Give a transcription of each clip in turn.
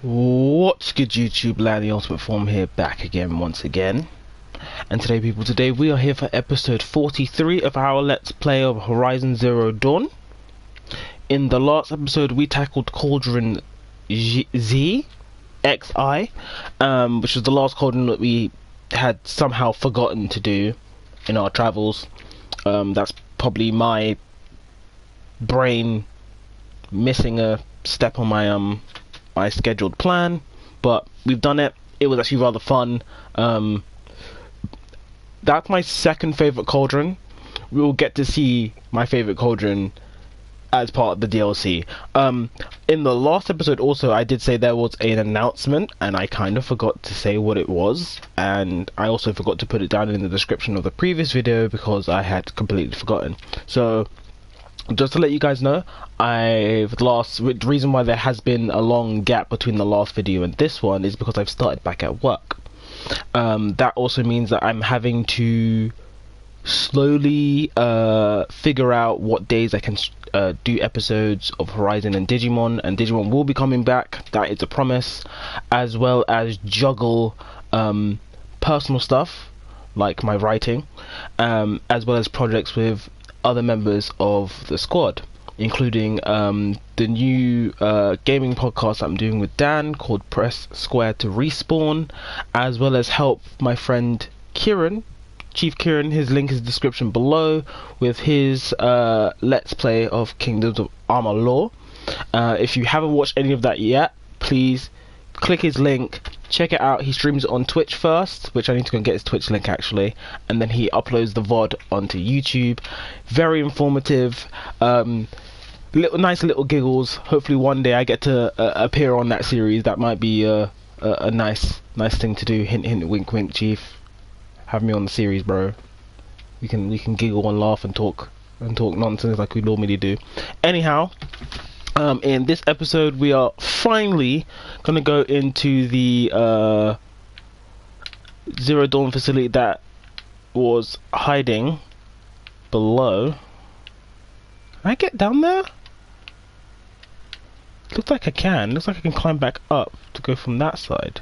What's good, YouTube land? The Ultimate Form here, back again once again. And today people, we are here for episode 43 of our Let's Play of Horizon Zero Dawn. In the last episode we tackled Cauldron Z, XI, which was the last cauldron that we had somehow forgotten to do in our travels. That's probably my brain missing a step on my scheduled plan, but we've done it. It was actually rather fun. That's my second favorite cauldron. We will get to see my favorite cauldron as part of the DLC. In the last episode also I did say there was an announcement, and I kind of forgot to say what it was, and I also forgot to put it down in the description of the previous video because I had completely forgotten. So just to let you guys know, the reason why there has been a long gap between the last video and this one is because I've started back at work. That also means that I'm having to slowly figure out what days I can do episodes of Horizon and Digimon will be coming back, that is a promise, as well as juggle personal stuff like my writing, as well as projects with other members of the squad, including the new gaming podcast I'm doing with Dan called Press Square to Respawn, as well as help my friend Kieran, Chief Kieran, his link is in the description below, with his Let's Play of Kingdoms of Amalur. If you haven't watched any of that yet, please click his link, check it out. He streams it on Twitch first, which I need to go and get his Twitch link actually, and then he uploads the VOD onto YouTube. Very informative, nice little giggles. Hopefully one day I get to appear on that series. That might be a nice thing to do. Hint hint, wink wink, Chief. Have me on the series, bro. We can giggle and laugh and talk nonsense like we normally do. Anyhow, in this episode we are finally gonna go into the Zero Dawn facility that was hiding below. Can I get down there? Looks like I can. Looks like I can climb back up to go from that side.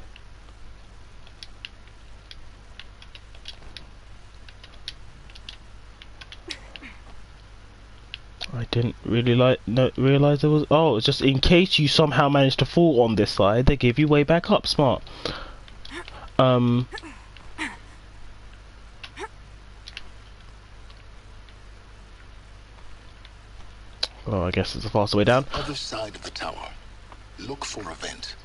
I didn't really realize there was. Oh, it's just in case you somehow managed to fall on this side, they give you way back up. Smart. Oh, I guess it's a faster way down. Other side of the tower. Look for a vent.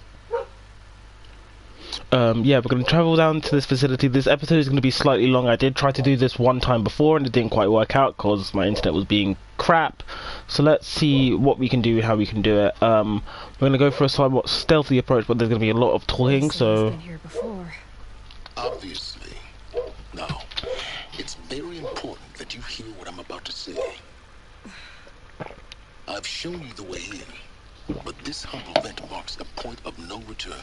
Yeah, we're going to travel down to this facility. This episode is going to be slightly long. I did try to do this one time before and it didn't quite work out because my internet was being crap. So let's see what we can do, how we can do it. We're going to go for a somewhat stealthy approach, but there's going to be a lot of talking, so... Been here before. Obviously. Now, it's very important that you hear what I'm about to say. I've shown you the way in, but this humble vent marks a point of no return.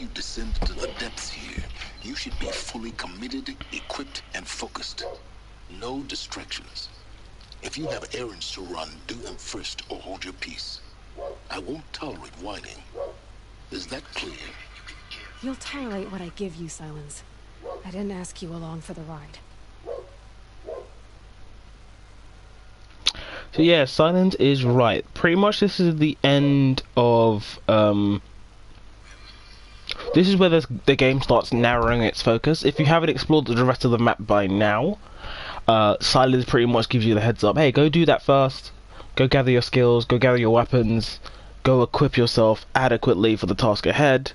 You descend to the depths here, you should be fully committed, equipped, and focused. No distractions. If you have errands to run, do them first or hold your peace. I won't tolerate whining. Is that clear? You'll tolerate what I give you, Silence. I didn't ask you along for the ride. So yeah, Silence is right. Pretty much this is the end of... This is where the game starts narrowing its focus. If you haven't explored the rest of the map by now, Silence pretty much gives you the heads up. Hey, go do that first. Go gather your skills, go gather your weapons, go equip yourself adequately for the task ahead.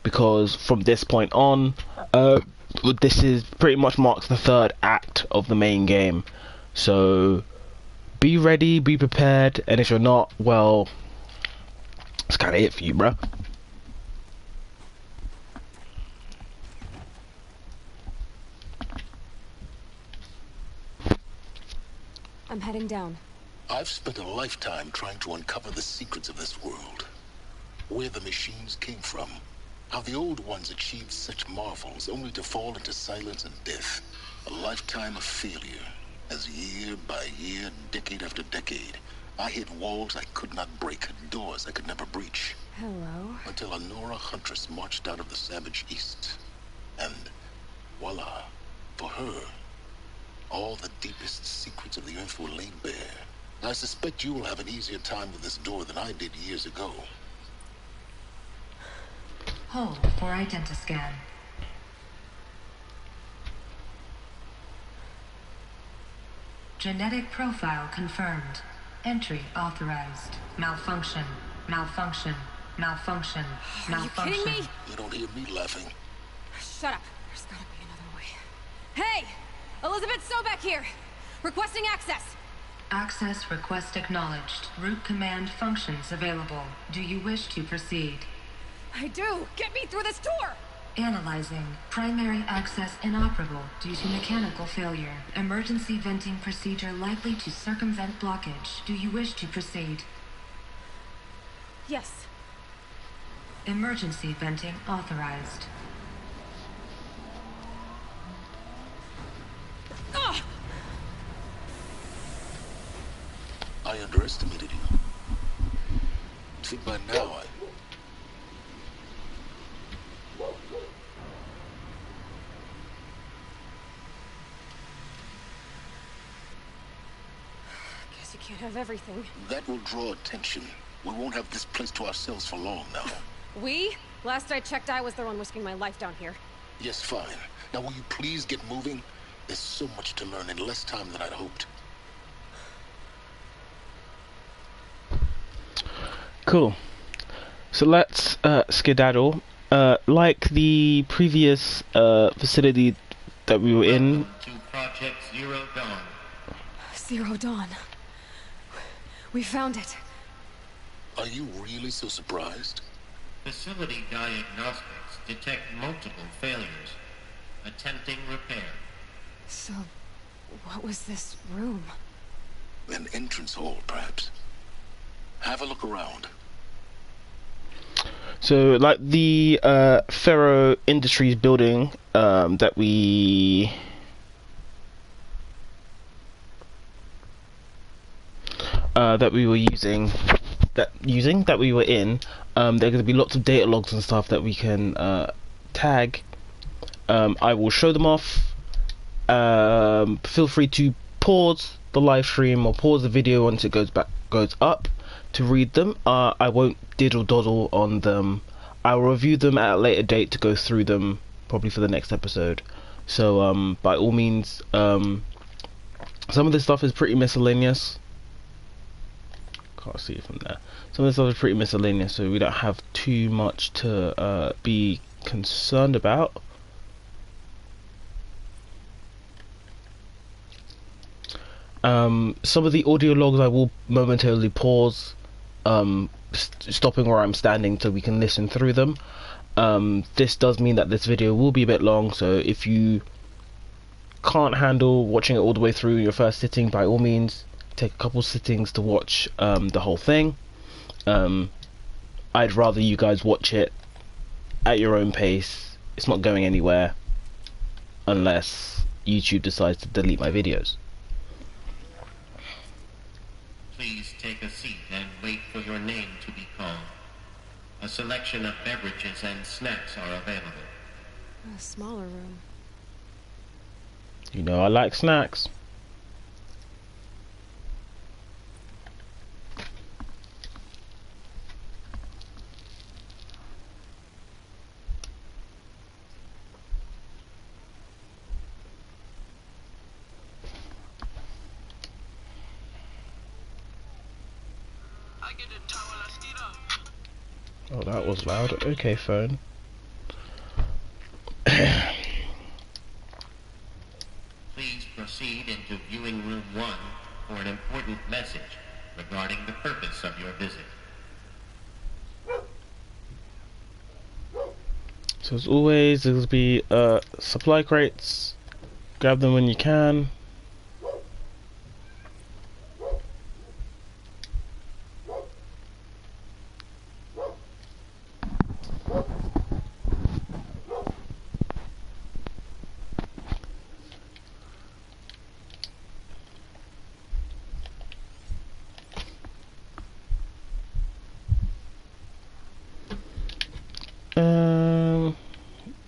Because from this point on, this is pretty much marks the third act of the main game. So be ready, be prepared, and if you're not, well, it's kind of it for you, bruh. I'm heading down. I've spent a lifetime trying to uncover the secrets of this world. Where the machines came from. How the old ones achieved such marvels only to fall into silence and death. A lifetime of failure. As year by year, decade after decade, I hit walls I could not break, doors I could never breach. Hello. Until a Nora huntress marched out of the savage east. And voila, for her, all the deepest secrets of the earth were laid bare. I suspect you will have an easier time with this door than I did years ago. Hold for identiscan. Genetic profile confirmed. Entry authorized. Malfunction. Malfunction. Malfunction. Are you Malfunction. kidding me? You don't hear me laughing. Shut up. There's gotta be another way. Hey! Elizabeth Sobek here! Requesting access! Access request acknowledged. Root command functions available. Do you wish to proceed? I do! Get me through this door! Analyzing. Primary access inoperable due to mechanical failure. Emergency venting procedure likely to circumvent blockage. Do you wish to proceed? Yes. Emergency venting authorized. Ugh! I underestimated you. I think by now Guess you can't have everything. that will draw attention. We won't have this place to ourselves for long now. We? Last I checked, I was the one risking my life down here. Yes, fine. Now will you please get moving? There's so much to learn in less time than I'd hoped. Cool. So let's skedaddle. Like the previous facility that we were in. Welcome to Project Zero Dawn. Zero Dawn. We found it. Are you really so surprised? Facility diagnostics detect multiple failures. Attempting repair. So, what was this room? An entrance hall, perhaps. Have a look around. So, like the Ferro Industries building that we were that we were in, there are going to be lots of data logs and stuff that we can tag. I will show them off. Feel free to pause the live stream or pause the video once it goes up to read them. I won't diddle doddle on them. I will review them at a later date to go through them, probably for the next episode. So by all means, some of this stuff is pretty miscellaneous. Can't see it from there. Some of this stuff is pretty miscellaneous, so we don't have too much to be concerned about. Some of the audio logs I will momentarily pause, stopping where I'm standing so we can listen through them. This does mean that this video will be a bit long, so if you can't handle watching it all the way through in your first sitting, by all means take a couple sittings to watch the whole thing. I'd rather you guys watch it at your own pace. It's not going anywhere unless YouTube decides to delete my videos. Please take a seat and wait for your name to be called. A selection of beverages and snacks are available. A smaller room. You know I like snacks. Oh, that was loud. Okay, phone. Please proceed into viewing room 1 for an important message regarding the purpose of your visit. So as always, there'll be supply crates. Grab them when you can.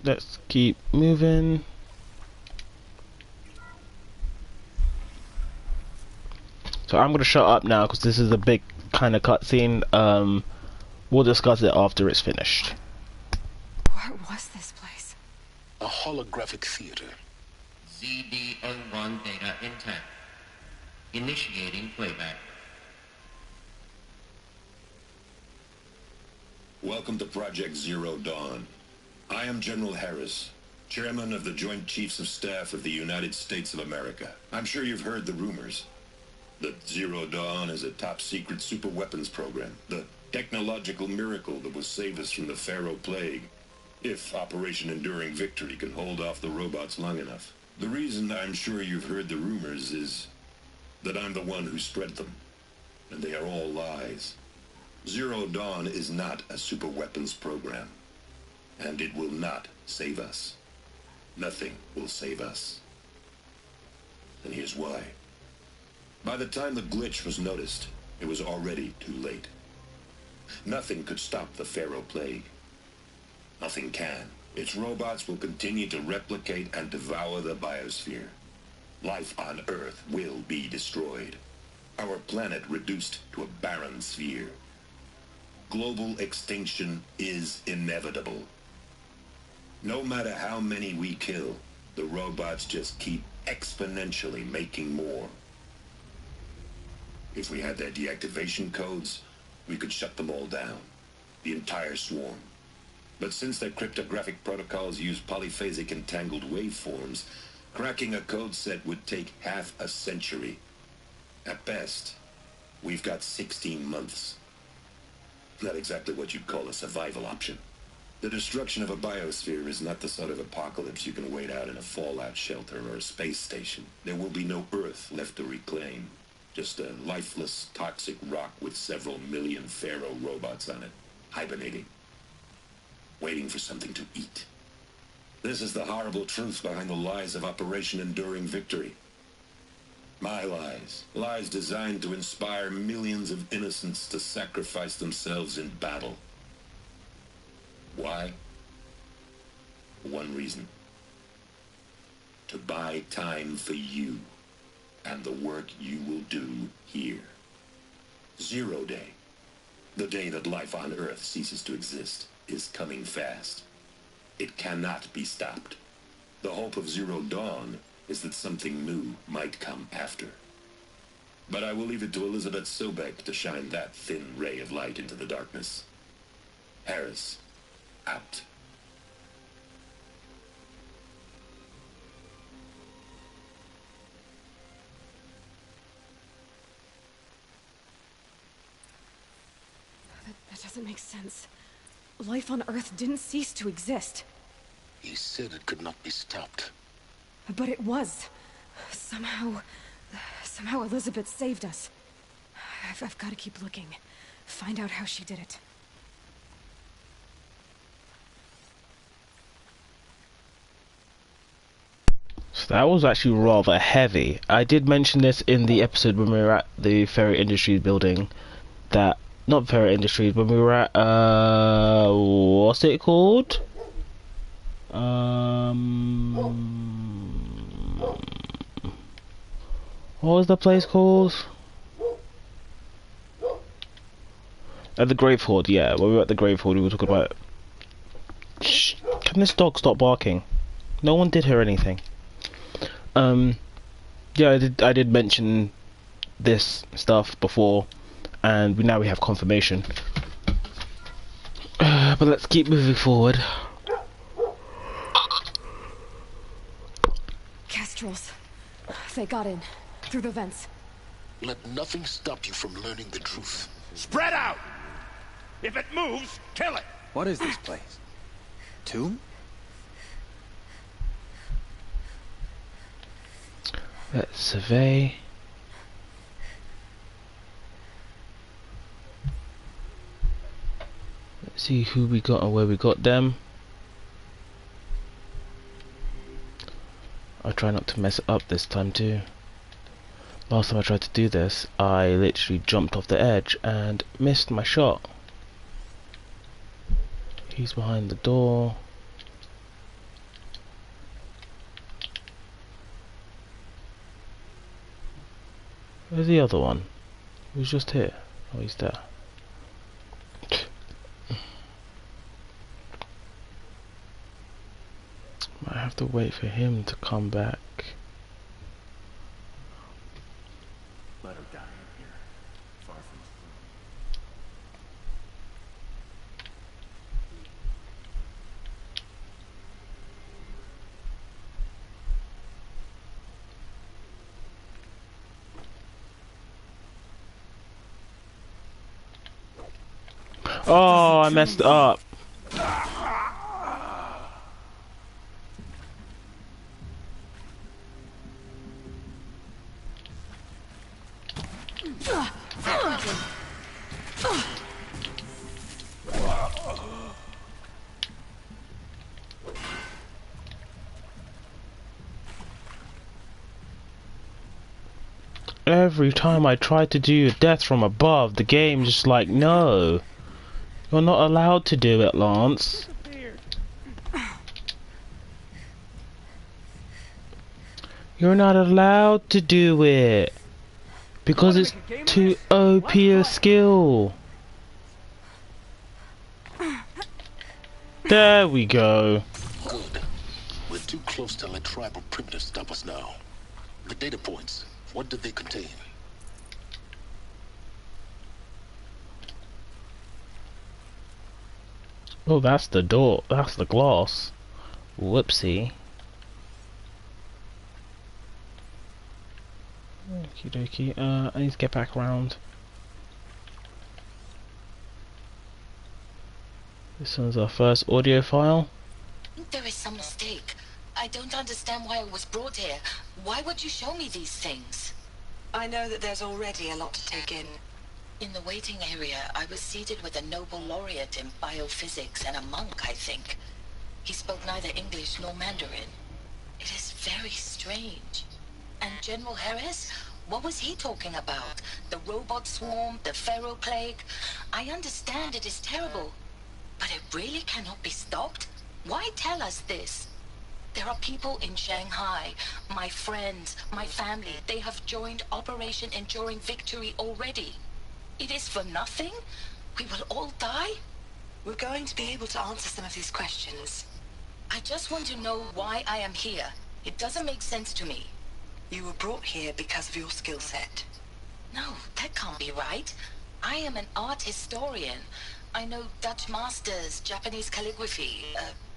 let's keep moving. So I'm gonna shut up now because this is a big kind of cutscene. We'll discuss it after it's finished. What was this place? A holographic theater. ZD-01 data intact. Initiating playback. Welcome to Project Zero Dawn. I am General Harris, Chairman of the Joint Chiefs of Staff of the United States of America. I'm sure you've heard the rumors that Zero Dawn is a top-secret superweapons program, the technological miracle that will save us from the Pharaoh Plague, if Operation Enduring Victory can hold off the robots long enough. The reason I'm sure you've heard the rumors is that I'm the one who spread them, and they are all lies. Zero Dawn is not a superweapons program, and it will not save us. Nothing will save us. And here's why. By the time the glitch was noticed, it was already too late. Nothing could stop the Pharaoh Plague. Nothing can. Its robots will continue to replicate and devour the biosphere. Life on Earth will be destroyed. Our planet reduced to a barren sphere. Global extinction is inevitable. No matter how many we kill, the robots just keep exponentially making more. If we had their deactivation codes, we could shut them all down. The entire swarm. But since their cryptographic protocols use polyphasic entangled waveforms, cracking a code set would take half a century. At best, we've got 16 months. Not exactly what you'd call a survival option. The destruction of a biosphere is not the sort of apocalypse you can wait out in a fallout shelter or a space station. There will be no Earth left to reclaim. Just a lifeless, toxic rock with several million Pharaoh robots on it, hibernating, waiting for something to eat. This is the horrible truth behind the lies of Operation Enduring Victory. My lies. Lies designed to inspire millions of innocents to sacrifice themselves in battle. Why? One reason. To buy time for you and the work you will do here. Zero Day, the day that life on Earth ceases to exist, is coming fast. It cannot be stopped. The hope of Zero Dawn is that something new might come after. But I will leave it to Elizabeth Sobek to shine that thin ray of light into the darkness. Harris, out. That doesn't make sense. Life on Earth didn't cease to exist. He said it could not be stopped. But it was. Somehow Elizabeth saved us. I've got to keep looking. Find out how she did it. So that was actually rather heavy. I did mention this in the episode when we were at the Ferry Industries building. That, not Ferry Industries, when we were at, what's it called? What was the place called? At the Grave Hoard, yeah. When we were at the Grave Hoard, we were talking about... Shh, can this dog stop barking? No one did hear anything. Yeah, I did mention this stuff before, and now we have confirmation. But let's keep moving forward. Kestrels. They got in. Through the vents. Let nothing stop you from learning the truth. Spread out! If it moves, kill it! What is this place? Tomb? Let's survey. Let's see who we got and where we got them. I'll try not to mess it up this time too. Last time I tried to do this, I literally jumped off the edge and missed my shot. He's behind the door. Where's the other one? Who's just here? Oh, he's there. Might have to wait for him to come back. Let her die in here, far from Oh, I messed up. Every time I try to do a death from above, the game just like, no. You're not allowed to do it, Lance. You're not allowed to do it. Because it's too OP a skill. There we go. Good. We're too close to let tribal primitives stop us now. The data points, what do they contain? Oh, that's the door. That's the glass. Whoopsie. Okie dokie. I need to get back around. This one's our first audio file. There is some mistake. I don't understand why I was brought here. Why would you show me these things? I know that there's already a lot to take in. In the waiting area, I was seated with a Nobel laureate in biophysics and a monk, I think. He spoke neither English nor Mandarin. It is very strange. And General Harris? What was he talking about? The robot swarm, the pharaoh plague? I understand it is terrible, but it really cannot be stopped? Why tell us this? There are people in Shanghai, my friends, my family. They have joined Operation Enduring Victory already. It is for nothing? We will all die? We're going to be able to answer some of these questions. I just want to know why I am here. It doesn't make sense to me. You were brought here because of your skill set. No, that can't be right. I am an art historian. I know Dutch masters, Japanese calligraphy,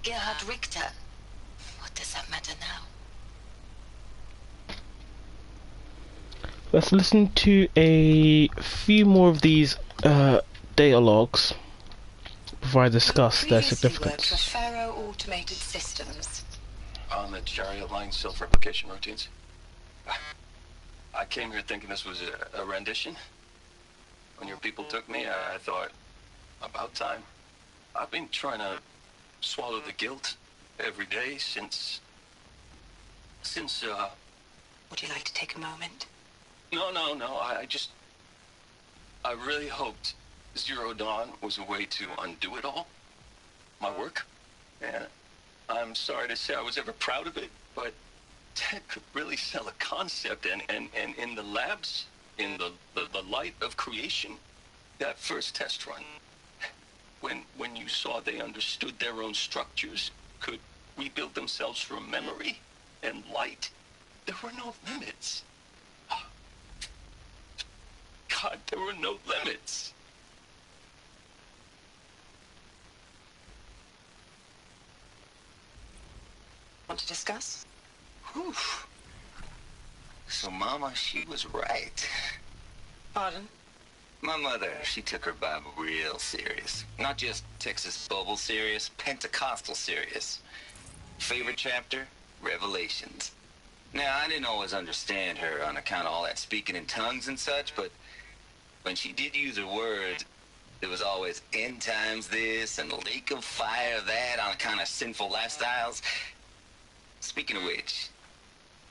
Gerhard Richter. What does that matter now? Let's listen to a few more of these data logs before I discuss their significance. Worked for Pharaoh Automated Systems. On the chariot line self-replication routines? I came here thinking this was a rendition. When your people took me, I thought, about time. I've been trying to swallow the guilt every day since... Would you like to take a moment? No, I really hoped Zero Dawn was a way to undo it all. My work. And I'm sorry to say I was ever proud of it, but Ted could really sell a concept, and in the labs, in the light of creation, that first test run, when you saw they understood their own structures, could rebuild themselves from memory and light, there were no limits. God, there were no limits. Want to discuss? Whew. So Mama, she was right. Pardon? My mother, she took her Bible real serious. Not just Texas Bible serious, Pentecostal serious. Favorite chapter? Revelations. Now, I didn't always understand her on account of all that speaking in tongues and such, but when she did use her words, there was always end times this and lake of fire that on account of sinful lifestyles. Speaking of which,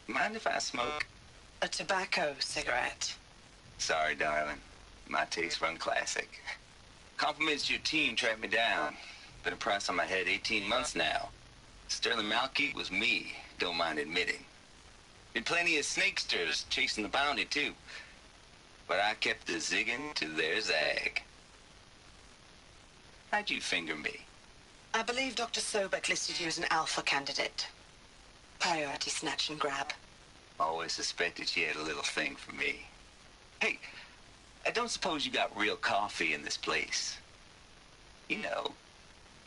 mind if I smoke? A tobacco cigarette. Sorry, darling. My taste run classic. Compliments to your team tracked me down. Been a price on my head 18 months now. Sterling Malky was me, don't mind admitting. Been plenty of snakesters chasing the bounty, too. but I kept the zigging to their zag. How'd you finger me? I believe Dr. Sobek listed you as an alpha candidate. Priority snatch and grab. Always suspected she had a little thing for me. Hey, I don't suppose you got real coffee in this place? You know,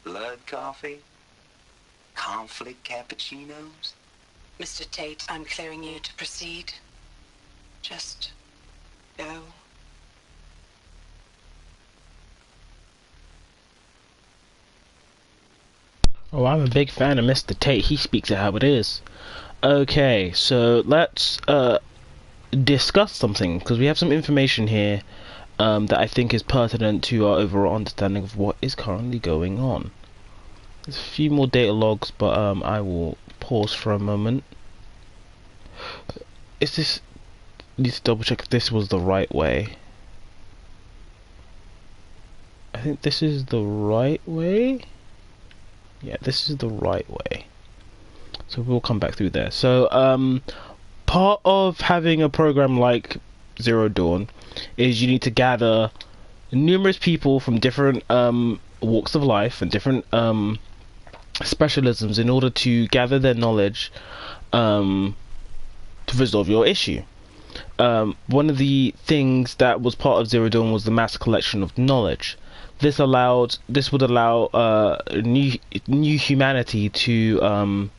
blood coffee? Conflict cappuccinos? Mr. Tate, I'm clearing you to proceed. Just go. Oh, I'm a big fan of Mr. Tate. He speaks it how it is. Okay, so let's discuss something, because we have some information here that I think is pertinent to our overall understanding of what is currently going on. There's a few more data logs, but I will pause for a moment. Is this... need to double check if this was the right way. I think this is the right way. Yeah, this is the right way. So we'll come back through there. So part of having a program like Zero Dawn is you need to gather numerous people from different walks of life and different specialisms in order to gather their knowledge to resolve your issue. One of the things that was part of Zero Dawn was the mass collection of knowledge. This would allow new humanity to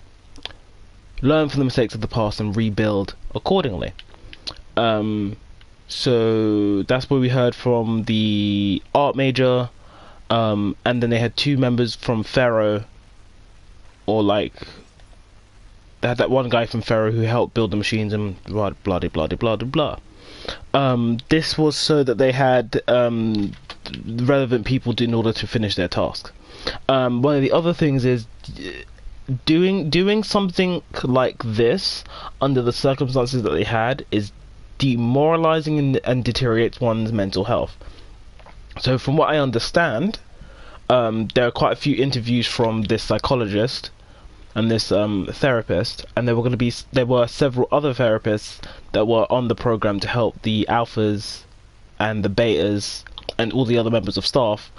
learn from the mistakes of the past and rebuild accordingly. So that's what we heard from the art major, and then they had two members from Pharaoh, or like they had that one guy from Pharaoh who helped build the machines and blah blah blah blah blah blah. This was so that they had relevant people in order to finish their task. One of the other things is doing something like this under the circumstances that they had is demoralizing and deteriorates one's mental health. So from what I understand, there are quite a few interviews from this psychologist and this therapist, and there were several other therapists that were on the program to help the alphas and the betas and all the other members of staff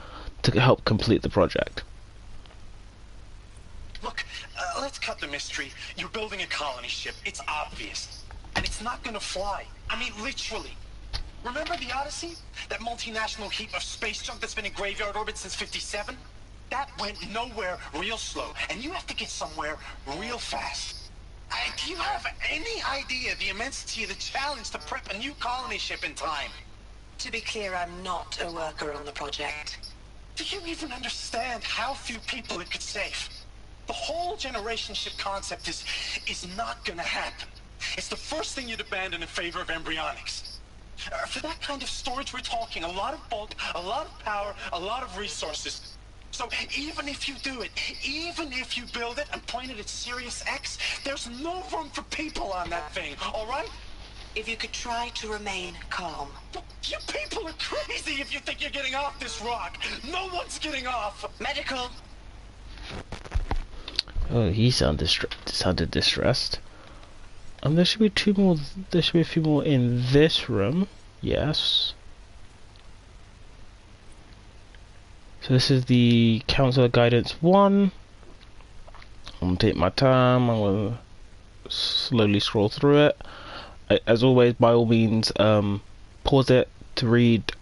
to help complete the project. Look, let's cut the mystery. You're building a colony ship. It's obvious. And it's not gonna fly. I mean, literally. Remember the Odyssey? That multinational heap of space junk that's been in graveyard orbit since '57? That went nowhere real slow. And you have to get somewhere real fast. Do you have any idea the immensity of the challenge to prep a new colony ship in time? To be clear, I'm not a worker on the project. Do you even understand how few people it could save? The whole generation ship concept is not gonna happen. It's the first thing you'd abandon in favor of embryonics. For that kind of storage, we're talking a lot of bulk, a lot of power, a lot of resources. So even if you do it, even if you build it and point it at Sirius X, there's no room for people on that thing, all right? If you could try to remain calm. You people are crazy if you think you're getting off this rock. No one's getting off. Medical. Oh, he sounded distressed. There should be two more. There should be a few more in this room. Yes. So this is the Counselor Guidance 1. I'm gonna take my time. I'm gonna slowly scroll through it. As always, by all means, pause it to read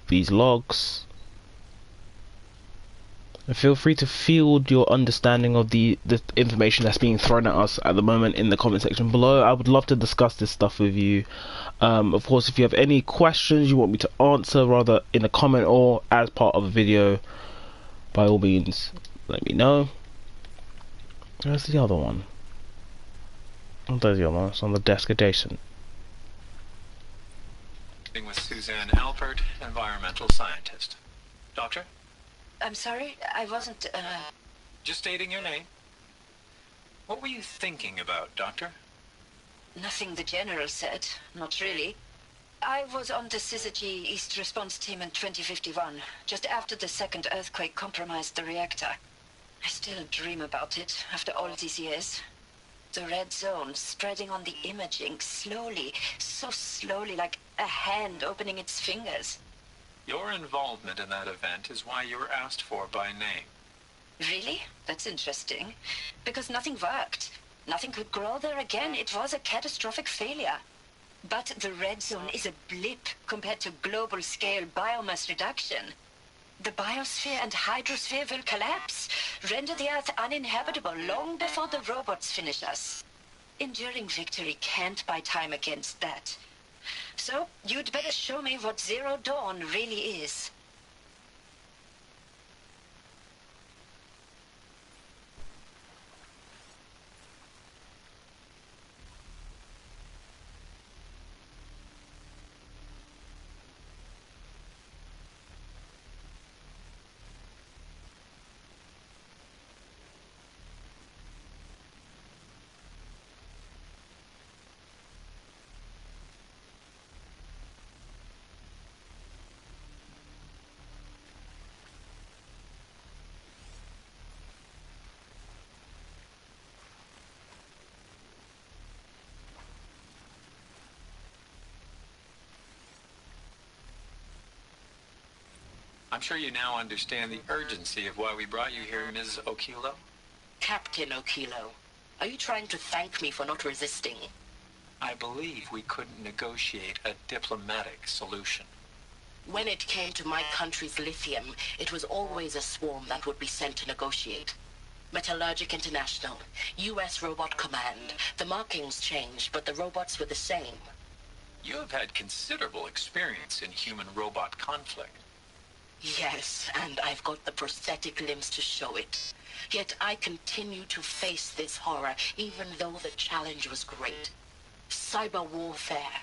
these logs. And feel free to field your understanding of the information that's being thrown at us at the moment in the comment section below. I would love to discuss this stuff with you. Of course, if you have any questions you want me to answer, rather in a comment or as part of a video, by all means, let me know. Where's the other one? Oh, there's the other one. It's on the desk adjacent. With Suzanne Alpert, environmental scientist. Doctor? I'm sorry, I wasn't, Just stating your name. What were you thinking about, Doctor? Nothing the General said, not really. I was on the Syzygy East Response Team in 2051, just after the second earthquake compromised the reactor. I still dream about it, after all these years. The red zone spreading on the imaging, slowly, so slowly, like a hand opening its fingers. Your involvement in that event is why you were asked for by name. Really? That's interesting. Because nothing worked. Nothing could grow there again. It was a catastrophic failure. But the red zone is a blip compared to global-scale biomass reduction. The biosphere and hydrosphere will collapse, render the Earth uninhabitable long before the robots finish us. Enduring victory can't buy time against that. So, you'd better show me what Zero Dawn really is. I'm sure you now understand the urgency of why we brought you here, Ms. Okilo. Captain Okilo, are you trying to thank me for not resisting? I believe we couldn't negotiate a diplomatic solution. When it came to my country's lithium, it was always a swarm that would be sent to negotiate. Metallurgic International, U.S. Robot Command. The markings changed, but the robots were the same. You have had considerable experience in human-robot conflict. Yes, and I've got the prosthetic limbs to show it. Yet I continue to face this horror, even though the challenge was great. Cyber warfare.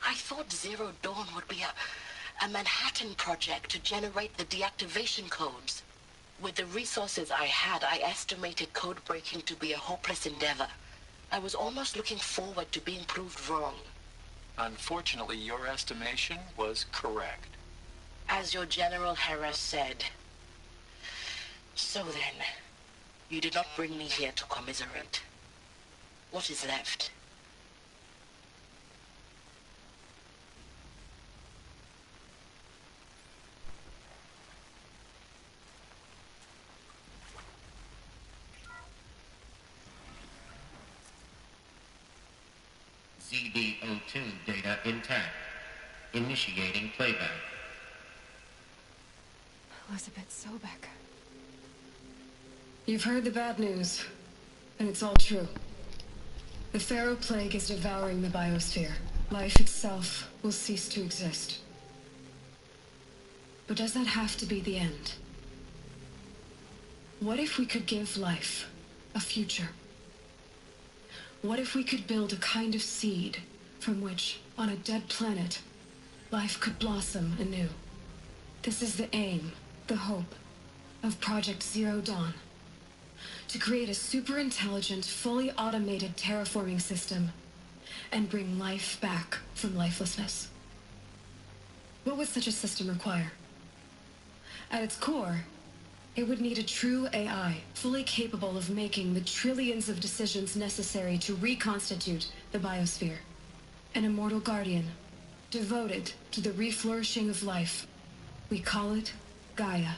I thought Zero Dawn would be a Manhattan project to generate the deactivation codes. With the resources I had, I estimated code breaking to be a hopeless endeavor. I was almost looking forward to being proved wrong. Unfortunately, your estimation was correct. As your General Harris said. So then, you did not bring me here to commiserate. What is left? ZD02 data intact. Initiating playback. Elizabeth Sobek. You've heard the bad news, and it's all true. The Pharaoh Plague is devouring the biosphere. Life itself will cease to exist. But does that have to be the end? What if we could give life a future? What if we could build a kind of seed from which, on a dead planet, life could blossom anew? This is the aim, the hope, of Project Zero Dawn. To create a super-intelligent, fully automated terraforming system and bring life back from lifelessness. What would such a system require? At its core, it would need a true AI, fully capable of making the trillions of decisions necessary to reconstitute the biosphere. An immortal guardian, devoted to the reflourishing of life. We call it Gaia.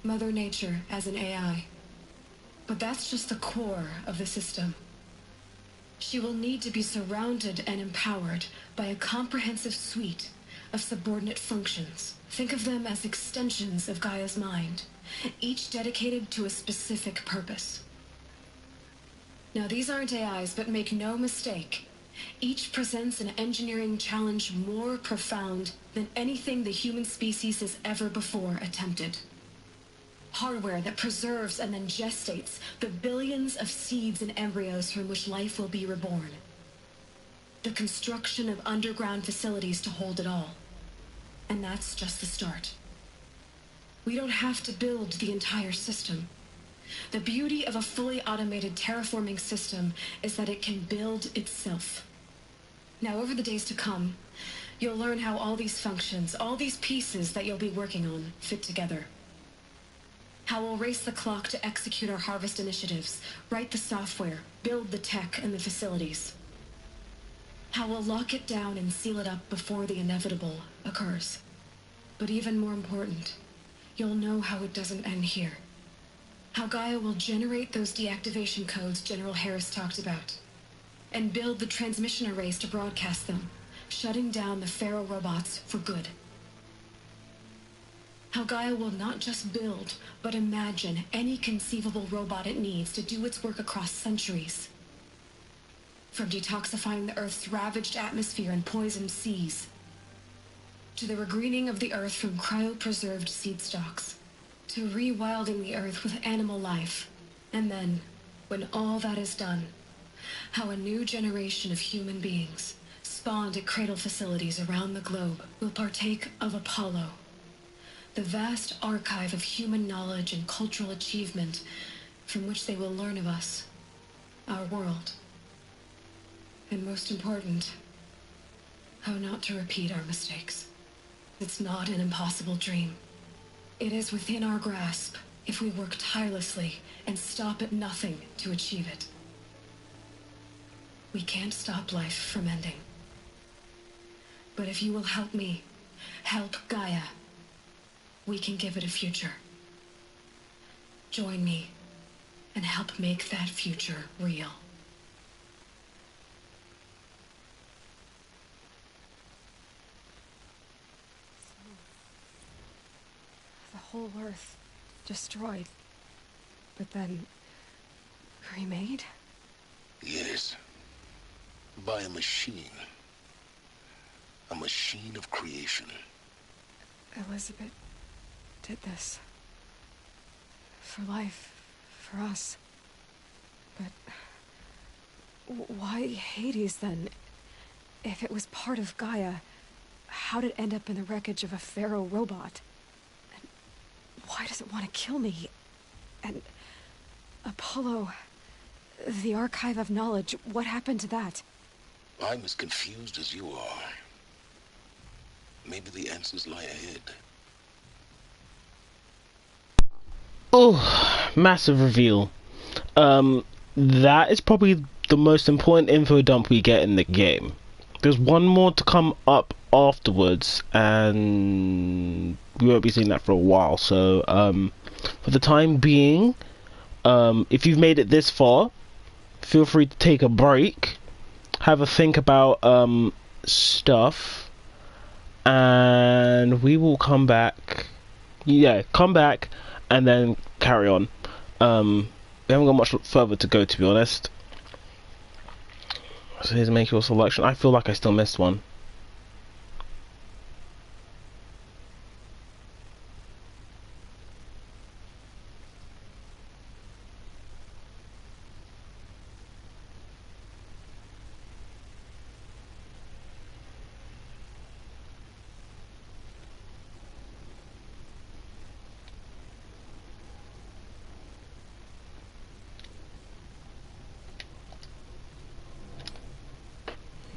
Mother Nature as an AI. But that's just the core of the system. She will need to be surrounded and empowered by a comprehensive suite of subordinate functions. Think of them as extensions of Gaia's mind, each dedicated to a specific purpose. Now, these aren't AIs, but make no mistake, each presents an engineering challenge more profound than anything the human species has ever before attempted. Hardware that preserves and then gestates the billions of seeds and embryos from which life will be reborn. The construction of underground facilities to hold it all. And that's just the start. We don't have to build the entire system. The beauty of a fully automated terraforming system is that it can build itself. Now, over the days to come, you'll learn how all these functions, all these pieces that you'll be working on, fit together. How we'll race the clock to execute our harvest initiatives, write the software, build the tech and the facilities. How we'll lock it down and seal it up before the inevitable occurs. But even more important, you'll know how it doesn't end here. How Gaia will generate those deactivation codes General Harris talked about, and build the transmission arrays to broadcast them, shutting down the Pharaoh robots for good. How Gaia will not just build, but imagine any conceivable robot it needs to do its work across centuries. From detoxifying the Earth's ravaged atmosphere and poisoned seas, to the regreening of the Earth from cryopreserved seed stalks, to rewilding the Earth with animal life. And then, when all that is done, how a new generation of human beings, spawned at cradle facilities around the globe, will partake of Apollo, the vast archive of human knowledge and cultural achievement from which they will learn of us, our world. And most important, how not to repeat our mistakes. It's not an impossible dream. It is within our grasp if we work tirelessly and stop at nothing to achieve it. We can't stop life from ending. But if you will help me, help Gaia, we can give it a future. Join me and help make that future real. The whole Earth destroyed, but then remade? Yes. By a machine. A machine of creation. Elizabeth did this. For life. For us. But why Hades then? If it was part of Gaia, how'd it end up in the wreckage of a Pharaoh robot? And why does it want to kill me? And Apollo, the archive of knowledge, what happened to that? I'm as confused as you are. Maybe the answers lie ahead. Oh, massive reveal. That is probably the most important info dump we get in the game. There's one more to come up afterwards, and we won't be seeing that for a while. So, for the time being, if you've made it this far, feel free to take a break, have a think about stuff, and we will come back. Yeah, come back and then carry on. We haven't got much further to go, to be honest. So here's make your selection. I feel like I still missed one.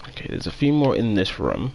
Okay, there's a few more in this room.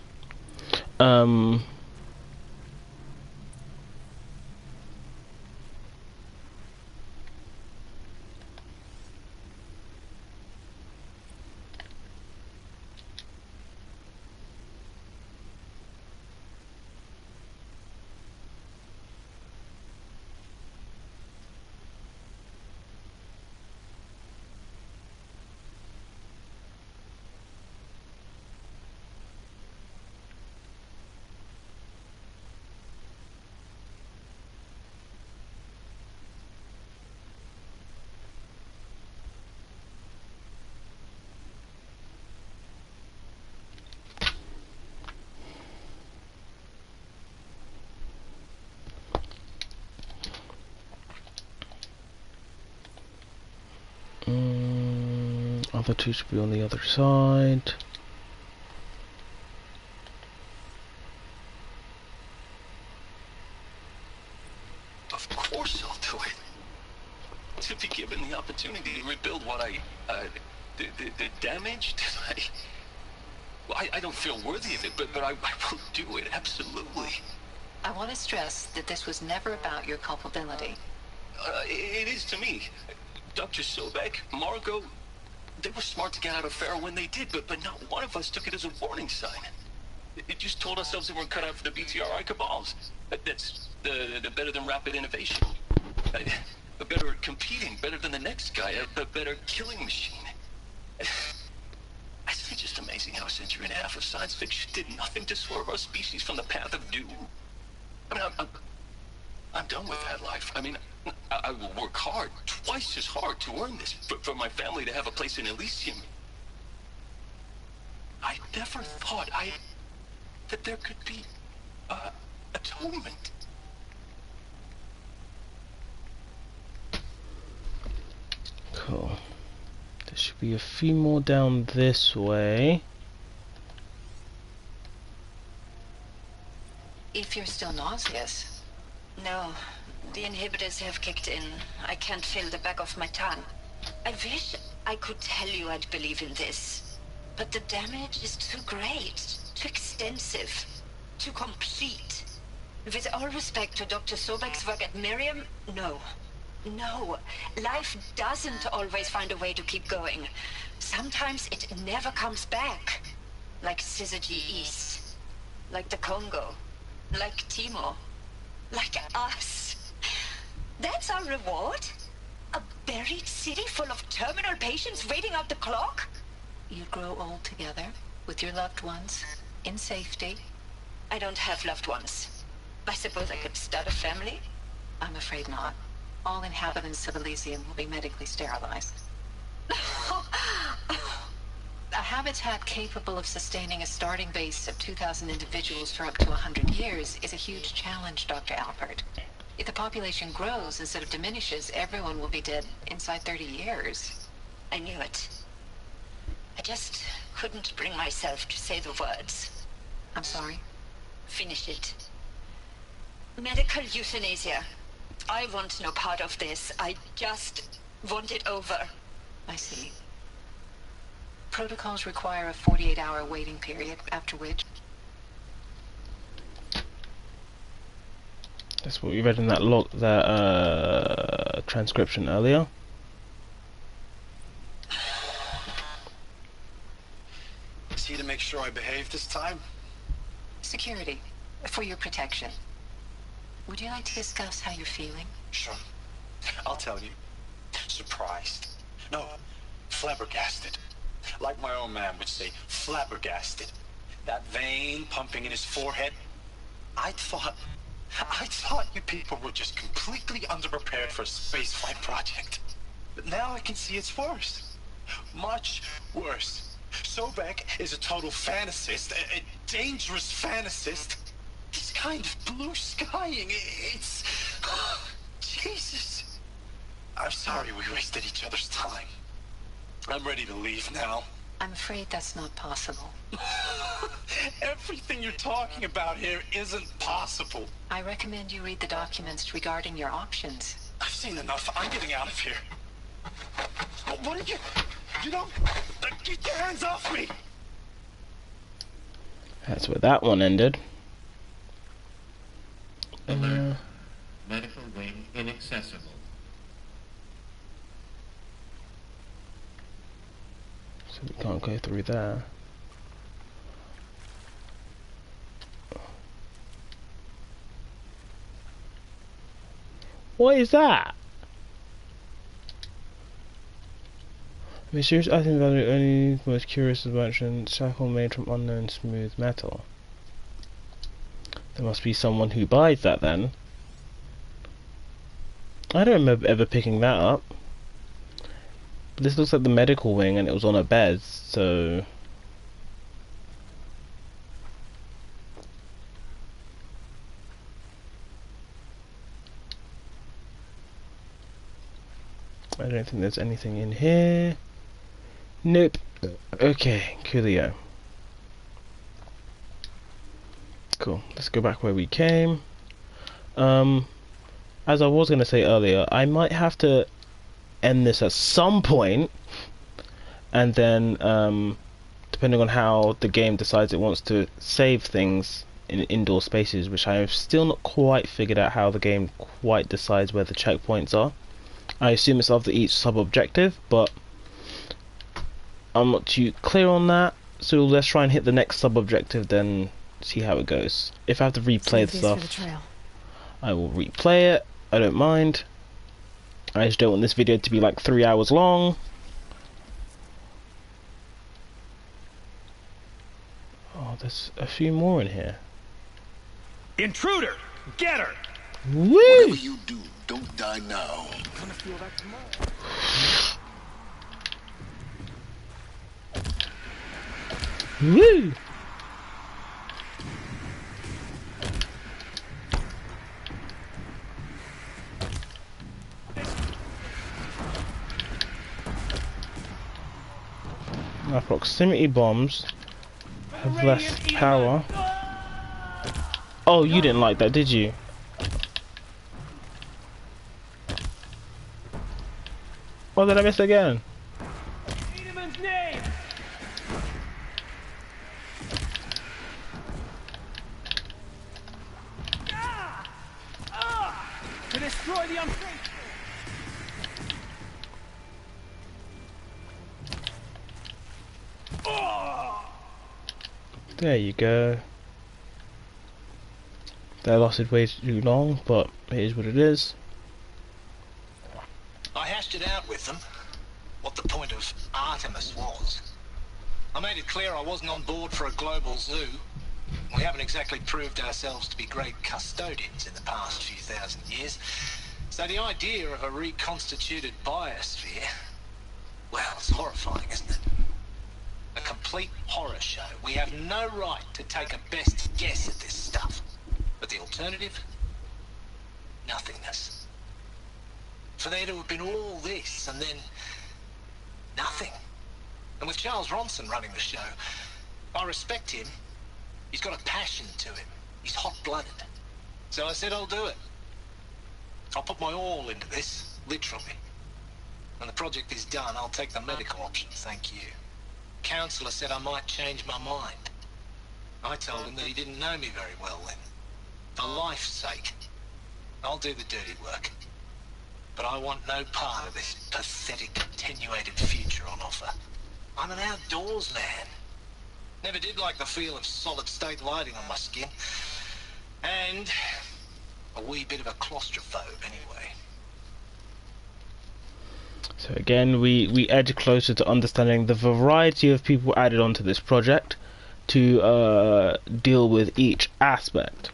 Other two should be on the other side. Of course I'll do it. To be given the opportunity to rebuild what I damaged, I don't feel worthy of it, but I will do it, absolutely. I want to stress that this was never about your culpability. It is to me. Dr. Sobek, Margot, They were smart to get out of Pharaoh when they did, but not one of us took it as a warning sign. It just told ourselves that we're cut out for the BTRI cabals. That's the better than rapid innovation. A better at competing, better than the next guy, a better killing machine. It's just amazing how a century and a half of science fiction did nothing to swerve our species from the path of doom. I mean, I'm done with that life. I mean, I will work hard, twice as hard to earn this, for my family to have a place in Elysium. I never thought that there could be, atonement. Cool. There should be a few more down this way. If you're still nauseous. No, the inhibitors have kicked in. I can't feel the back of my tongue. I wish I could tell you I'd believe in this. But the damage is too great, too extensive, too complete. With all respect to Dr. Sobek's work at Miriam, no. No, life doesn't always find a way to keep going. Sometimes it never comes back. Like Syzygy East. Like the Congo. Like Timor. Like us. That's our reward? A buried city full of terminal patients waiting out the clock? You grow old together, with your loved ones, in safety. I don't have loved ones. I suppose I could start a family? I'm afraid not. All inhabitants of Elysium will be medically sterilized. A habitat capable of sustaining a starting base of 2,000 individuals for up to 100 years is a huge challenge, Dr. Alpert. If the population grows instead of diminishes, everyone will be dead inside 30 years. I knew it. I just couldn't bring myself to say the words. I'm sorry? Finish it. Medical euthanasia. I want no part of this. I just want it over. I see. Protocols require a 48-hour waiting period, after which... That's what we read in that transcription earlier. Is he to make sure I behave this time? Security, for your protection. Would you like to discuss how you're feeling? Sure. I'll tell you. Surprised. No, flabbergasted. Like my old man would say, flabbergasted. That vein pumping in his forehead. I thought you people were just completely underprepared for a spaceflight project. But now I can see it's worse. Much worse. Sobek is a total fantasist, a dangerous fantasist. He's kind of blue skying. It's... Jesus. I'm sorry we wasted each other's time. I'm ready to leave now. I'm afraid that's not possible. Everything you're talking about here isn't possible. I recommend you read the documents regarding your options. I've seen enough. I'm getting out of here. What are you... You don't... Get your hands off me! That's where that one ended. Alert. Medical wing inaccessible. So we can't go through there. What is that? Mysterious item value only most curious invention, shackle made from unknown smooth metal. There must be someone who buys that then. I don't remember ever picking that up. But this looks like the medical wing and it was on a bed, so... I don't think there's anything in here. Nope. Okay, coolio. Cool. Let's go back where we came. As I was going to say earlier, I might have to end this at some point, and then depending on how the game decides it wants to save things in indoor spaces, which I have still not quite figured out how the game quite decides where the checkpoints are. I assume it's after each sub-objective, but I'm not too clear on that. So let's try and hit the next sub-objective, then see how it goes. If I have to replay the stuff, I will replay it. I don't mind. I just don't want this video to be like 3 hours long. Oh, there's a few more in here. Intruder! Get her! Woo! Whatever you do, don't die now. Woo! Now proximity bombs have less power. Oh, you didn't like that, did you? What did I miss again? To destroy the unfaithful. There you go. That lasted way too long, but it is what it is. I hashed it out with them, what the point of Artemis was. I made it clear I wasn't on board for a global zoo. We haven't exactly proved ourselves to be great custodians in the past few thousand years. So the idea of a reconstituted biosphere, well, it's horrifying, isn't it? A complete horror show. We have no right to take a best guess at this stuff. But the alternative? Nothingness. For there to have been all this and then nothing. And with Charles Ronson running the show, I respect him. He's got a passion to him. He's hot-blooded. So I said I'll do it. I'll put my all into this, literally. When the project is done, I'll take the medical option, thank you. Counselor said I might change my mind. I told him that he didn't know me very well then. For life's sake, I'll do the dirty work. But I want no part of this pathetic, attenuated future on offer. I'm an outdoors man. Never did like the feel of solid-state lighting on my skin. And a wee bit of a claustrophobe anyway. So again, we edge closer to understanding the variety of people added onto this project to deal with each aspect.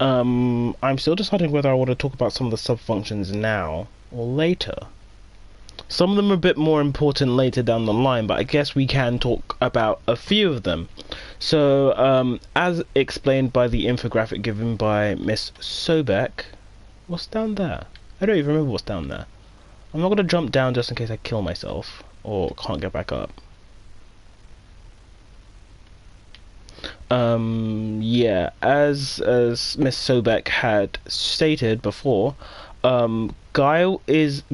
I'm still deciding whether I want to talk about some of the sub-functions now or later. Some of them are a bit more important later down the line, but I guess we can talk about a few of them. So, as explained by the infographic given by Miss Sobek, what's down there? I don't even remember what's down there. I'm not going to jump down just in case I kill myself or can't get back up. Yeah, as Miss Sobek had stated before, Gaia is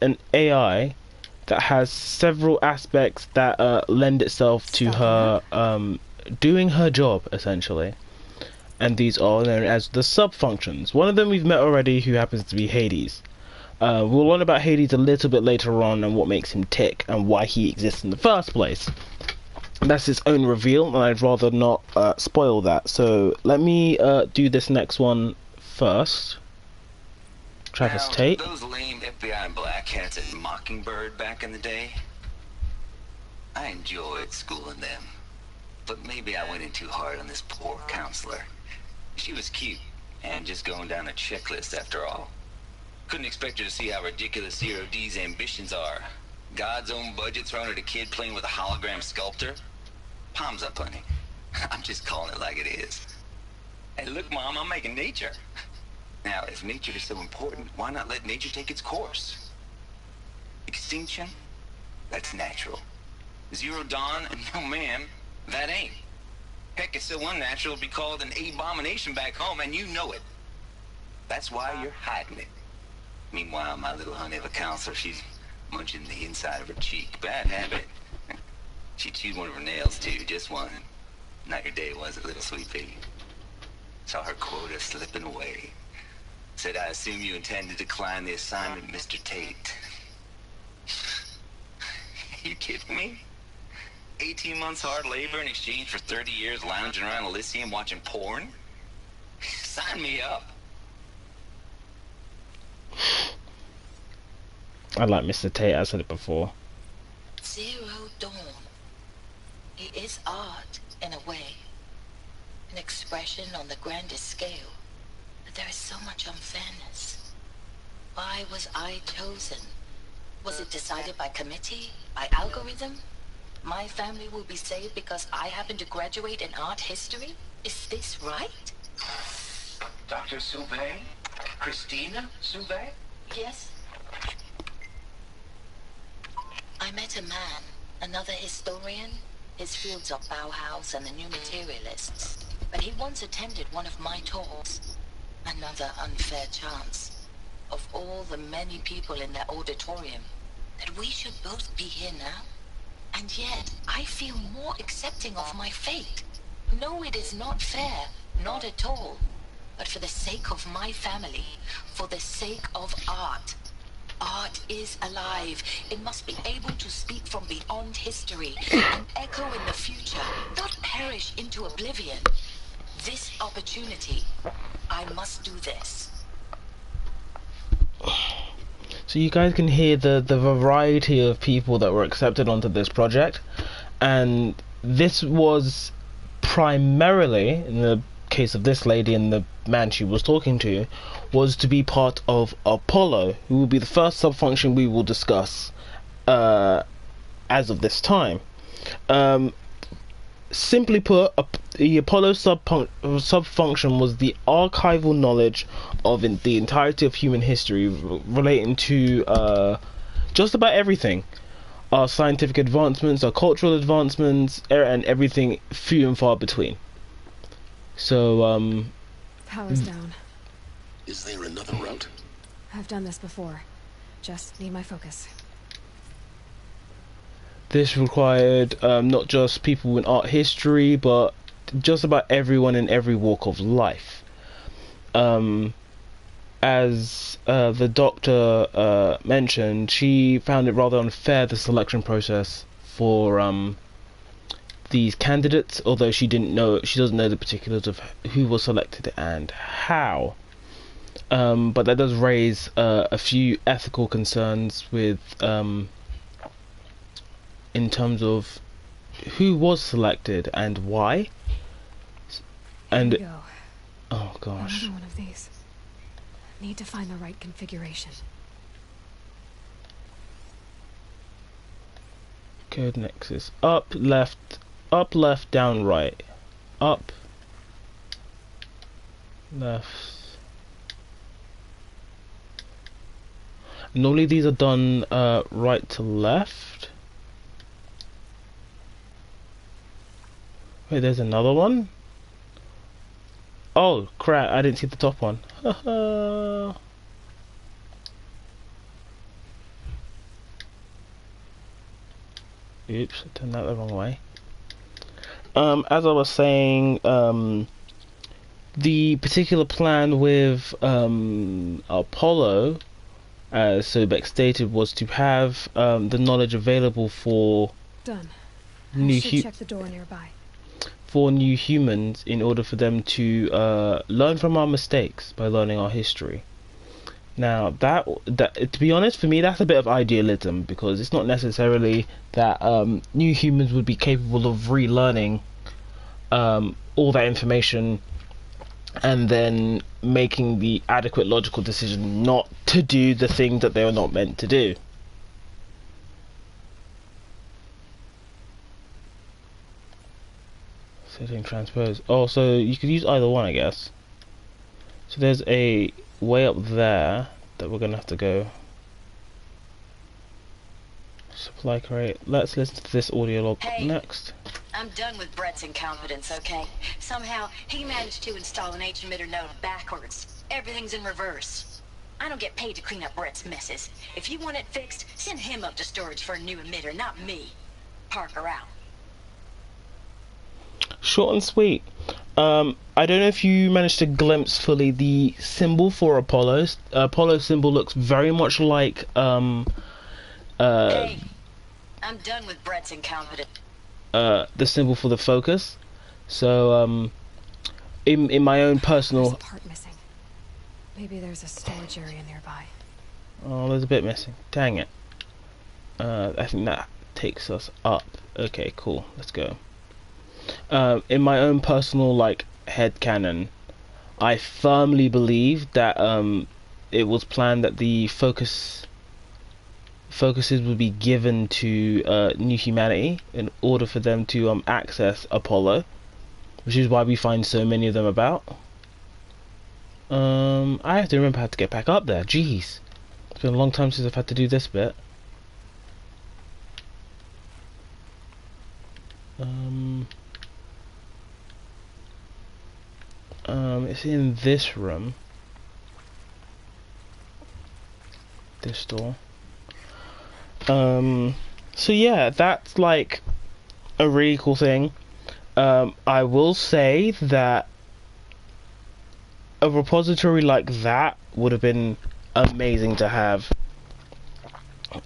an AI that has several aspects that lend itself to her doing her job, essentially. And these are known as the sub-functions. One of them we've met already, who happens to be Hades. We'll learn about Hades a little bit later on and what makes him tick and why he exists in the first place. That's its own reveal, and I'd rather not spoil that. So let me do this next one first. Travis Tate. Those lame FBI black hats at Mockingbird back in the day, I enjoyed schooling them. But maybe I went in too hard on this poor counselor. She was cute, and just going down a checklist after all. Couldn't expect her to see how ridiculous Zero D's ambitions are. God's own budget thrown at a kid playing with a hologram sculptor? Palms up, honey. I'm just calling it like it is. Hey, look, Mom, I'm making nature. Now, if nature is so important, why not let nature take its course? Extinction? That's natural. Zero Dawn? No, ma'am, that ain't. Heck, it's so unnatural it'll be called an abomination back home, and you know it. That's why you're hiding it. Meanwhile, my little honey of a counselor, she's munching the inside of her cheek. Bad habit. She chewed one of her nails, too, just one. Not your day, was it, little sweet pea? Saw her quota slipping away. Said, I assume you intend to decline the assignment, Mr. Tate. You kidding me? 18 months hard labor in exchange for 30 years lounging around Elysium watching porn? Sign me up. I like Mr. Tate, I said it before. Zero Dawn. It is art, in a way. An expression on the grandest scale. But there is so much unfairness. Why was I chosen? Was it decided by committee? By algorithm? My family will be saved because I happen to graduate in art history? Is this right? Dr. Sauvé? Christina Sauvé? Yes. I met a man, another historian. His fields are Bauhaus and the New Materialists. But he once attended one of my talks. Another unfair chance. Of all the many people in that auditorium, that we should both be here now. And yet, I feel more accepting of my fate. No, it is not fair. Not at all. But for the sake of my family, for the sake of art. Art is alive. It must be able to speak from beyond history and echo in the future, not perish into oblivion. This opportunity, I must do this. So you guys can hear the variety of people that were accepted onto this project, and this was primarily, in the case of this lady and the man she was talking to, was to be part of Apollo, who will be the first subfunction we will discuss as of this time. Simply put, the Apollo subfunction was the archival knowledge of the entirety of human history relating to just about everything. Our scientific advancements, our cultural advancements, and everything few and far between. So, Power's down. Is there another route? I've done this before. Just need my focus. This required not just people in art history, but just about everyone in every walk of life. As the doctor mentioned, she found it rather unfair, the selection process for these candidates, although she doesn't know the particulars of who was selected and how. But that does raise a few ethical concerns with in terms of who was selected and why. And Here we go. Oh gosh. Another one of these. Need to find the right configuration. Code nexus. Up, left, down, right. Up, left. Normally these are done right to left. Wait, there's another one? Oh crap, I didn't see the top one. Oops, I turned that the wrong way. As I was saying, the particular plan with Apollo, as Sobek stated, was to have the knowledge available for Done. new check the door nearby. For new humans, in order for them to learn from our mistakes by learning our history. Now, that to be honest, for me, that's a bit of idealism, because it's not necessarily that new humans would be capable of relearning all that information and then making the adequate logical decision not to do the thing that they were not meant to do. Setting transpose. Oh, so you could use either one, I guess. So there's a way up there that we're gonna have to go. Supply crate. Let's listen to this audio log next. I'm done with Brett's incompetence, okay? Somehow, he managed to install an H-emitter node backwards. Everything's in reverse. I don't get paid to clean up Brett's messes. If you want it fixed, send him up to storage for a new emitter, not me. Parker out. Short and sweet. I don't know if you managed to glimpse fully the symbol for Apollo's. Apollo's symbol looks very much like Hey, I'm done with Brett's incompetence. the symbol for the focus. So in my own personal. There's a part missing. Maybe there's a storage area nearby. Oh, there's a bit missing. Dang it. I think that takes us up. Okay, cool. Let's go. In my own personal headcanon, I firmly believe that it was planned that the focuses would be given to New Humanity in order for them to access Apollo, which is why we find so many of them about. I have to remember how to get back up there. Jeez, it's been a long time since I've had to do this bit. It's in this room. This door. So yeah, that's like a really cool thing. I will say that a repository like that would have been amazing to have.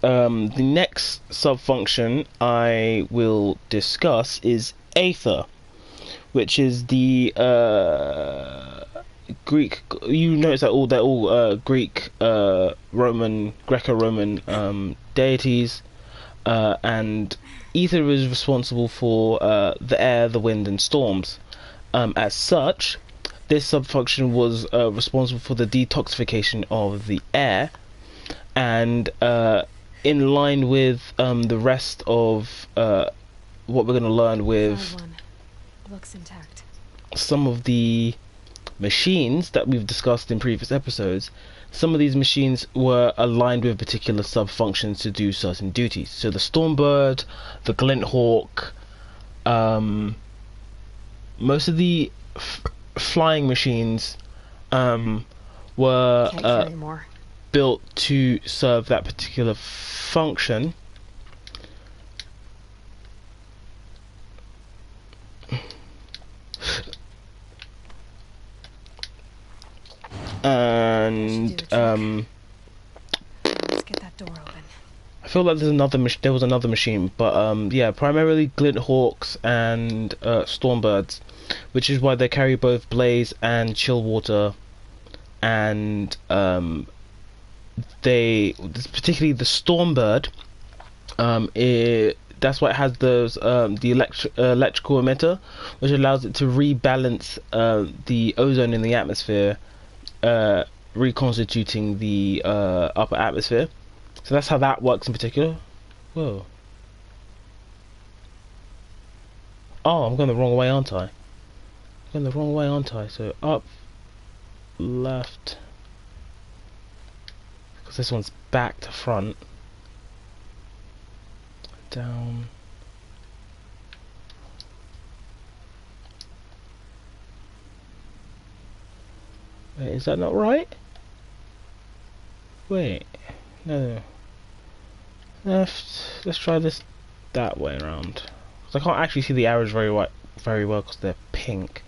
The next sub-function I will discuss is Aether, which is the Greek. You notice that they're all Greek, Roman, Greco-Roman deities, and Aether is responsible for the air, the wind, and storms. As such, this sub-function was responsible for the detoxification of the air, and in line with the rest of what we're going to learn with looks intact. Some of the machines that we've discussed in previous episodes. Some of these machines were aligned with particular sub-functions to do certain duties. So the Stormbird, the Glinthawk, most of the flying machines were built to serve that particular function. And let's get that door open. I feel like there was another machine, but yeah, primarily Glinthawks and Stormbirds, which is why they carry both Blaze and Chillwater, and particularly the Stormbird, that's why it has those the electrical emitter, which allows it to rebalance the ozone in the atmosphere, reconstituting the upper atmosphere. So that's how that works in particular. Whoa. Oh, I'm going the wrong way, aren't I? So up, left, because this one's back to front, down, wait, is that not right? Wait, no, left. Let's try this that way around, because I can't actually see the arrows very well because they're pink.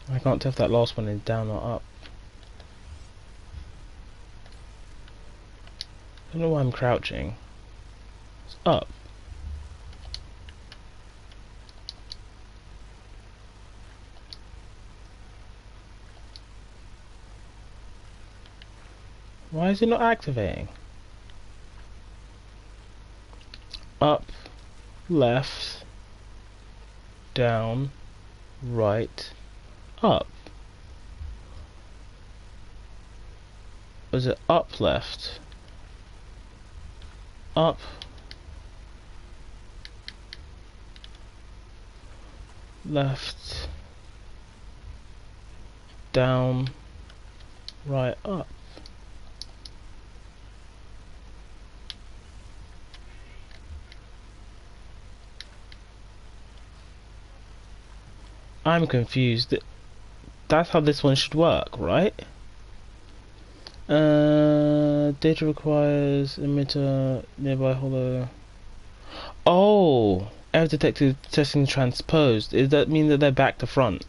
I can't tell if that last one is down or up. I don't know why I'm crouching. It's up. Why is it not activating? Up, left, down, right, up. Was it up, left? Up, left, down, right, up. I'm confused. That's how this one should work, right? Data requires emitter nearby hollow. Oh, error detected testing transposed. Does that mean that they're back to front?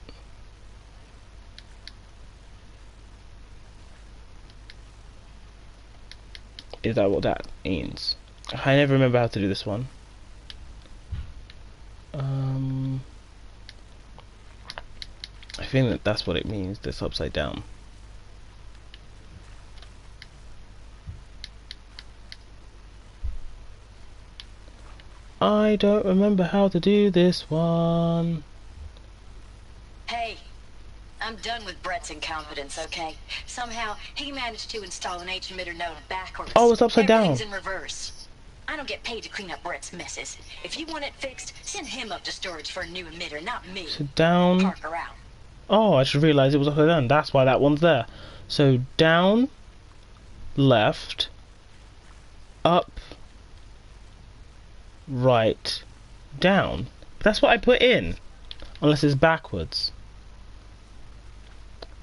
Is that what that means? I never remember how to do this one. I think that that's what it means, this upside down. I don't remember how to do this one. Hey, I'm done with Brett's incompetence, okay? Somehow, he managed to install an H-emitter node backwards. Oh, it's upside down. Everything's in reverse. I don't get paid to clean up Brett's messes. If you want it fixed, send him up to storage for a new emitter, not me. So down. Parker out. Oh, I just realised it was upside down. That's why that one's there. So down, left, up, right, down. That's what I put in. Unless it's backwards.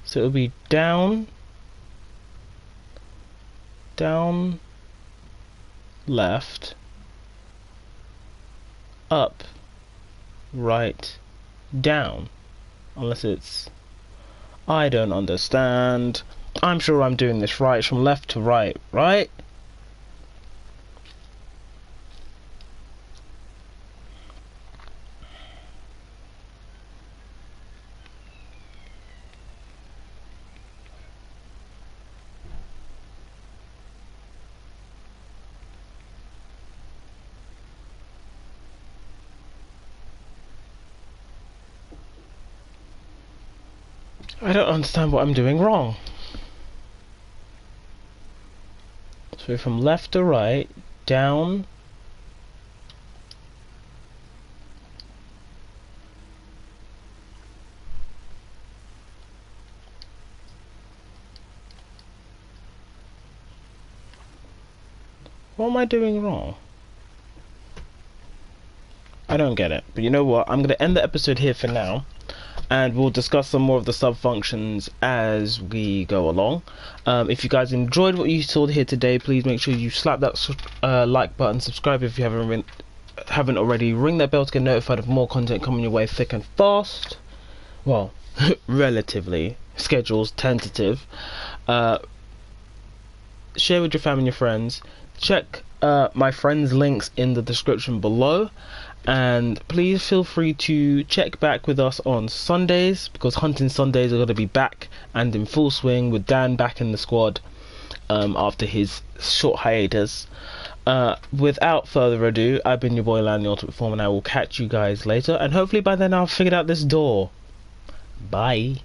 So it'll be down, down, left, up, right, down. Unless it's... I don't understand. I'm sure I'm doing this right. It's from left to right, right? I don't understand what I'm doing wrong. So from left to right, down, what am I doing wrong? I don't get it. But you know what? I'm going to end the episode here for now. And we'll discuss some more of the sub-functions as we go along. If you guys enjoyed what you saw here today, please make sure you slap that like button, subscribe if you haven't already, ring that bell to get notified of more content coming your way thick and fast. Well, relatively. Schedule's tentative. Share with your family and your friends. Check my friends' links in the description below. And please feel free to check back with us on Sundays, because Hunting Sundays are going to be back and in full swing with Dan back in the squad after his short hiatus. Without further ado, I've been your boy Lan, the Ultimate Form, and I will catch you guys later. And hopefully by then I'll have figured out this door. Bye.